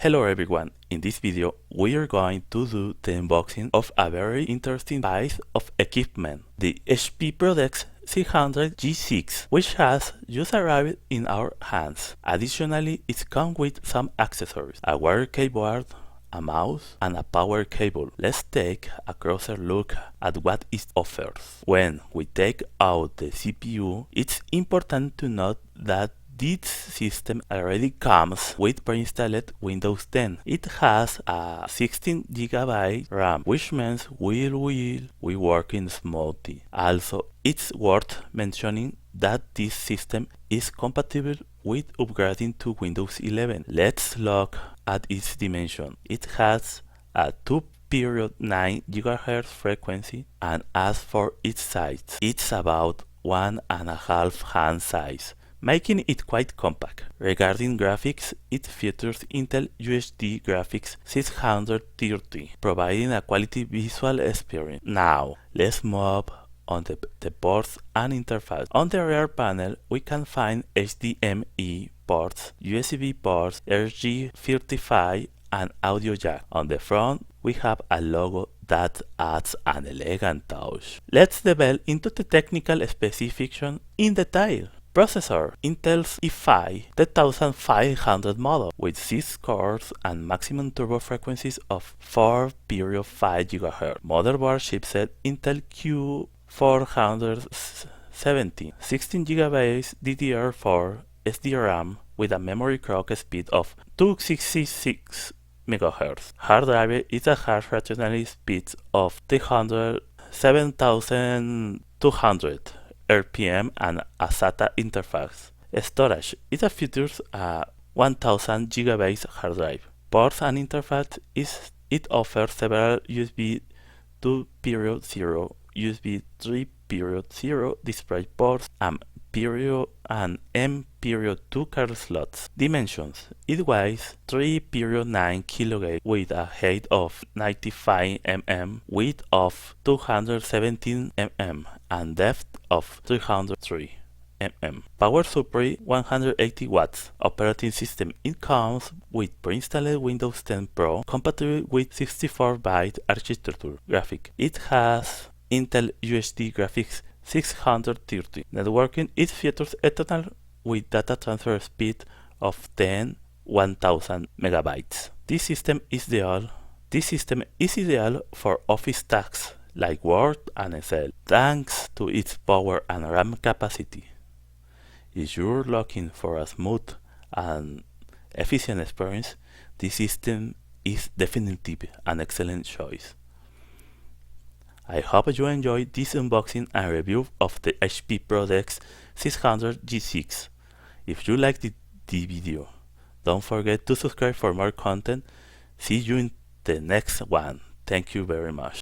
Hello everyone, in this video we are going to do the unboxing of a very interesting piece of equipment, the HP ProDesk 600 G6, which has just arrived in our hands. Additionally, it comes with some accessories, a wire keyboard, a mouse, and a power cable. Let's take a closer look at what it offers. When we take out the CPU, it's important to note that this system already comes with pre-installed Windows 10. It has a 16GB RAM, which means we working smoothly. Also, it's worth mentioning that this system is compatible with upgrading to Windows 11. Let's look at its dimension. It has a 2.9 GHz frequency, and as for its size, it's about 1.5 hand size, making it quite compact. Regarding graphics, it features Intel UHD graphics 630, providing a quality visual experience. Now, let's move on the ports and interface. On the rear panel, we can find HDMI ports, USB ports, RJ45, and audio jack. On the front, we have a logo that adds an elegant touch. Let's delve into the technical specification in detail. Processor: Intel's i5 10500 model with 6 cores and maximum turbo frequencies of 4.5 GHz. Motherboard chipset: Intel Q470, 16GB DDR4 SDRAM with a memory clock speed of 266 MHz. Hard drive is a hard rationally speed of 7200 RPM and a SATA interface. Storage: it features a 1000 GB hard drive. Ports and interface: it offers several USB 2.0, USB 3.0 display ports, and M.2 card slots. Dimensions: it weighs 3.9 kg with a height of 95 mm, width of 217 mm, and depth of 303 mm. Power supply: 180 watts. Operating system: it comes with pre-installed Windows 10 Pro compatible with 64-bit architecture. Graphic: it has Intel UHD graphics 630. Networking: it features Ethernet with data transfer speed of 1000 megabytes. This system is ideal for office tasks like Word and Excel, thanks to its power and RAM capacity. If you're looking for a smooth and efficient experience, this system is definitely an excellent choice. I hope you enjoyed this unboxing and review of the HP ProDesk 600 G6. If you liked the video, don't forget to subscribe for more content. See you in the next one. Thank you very much.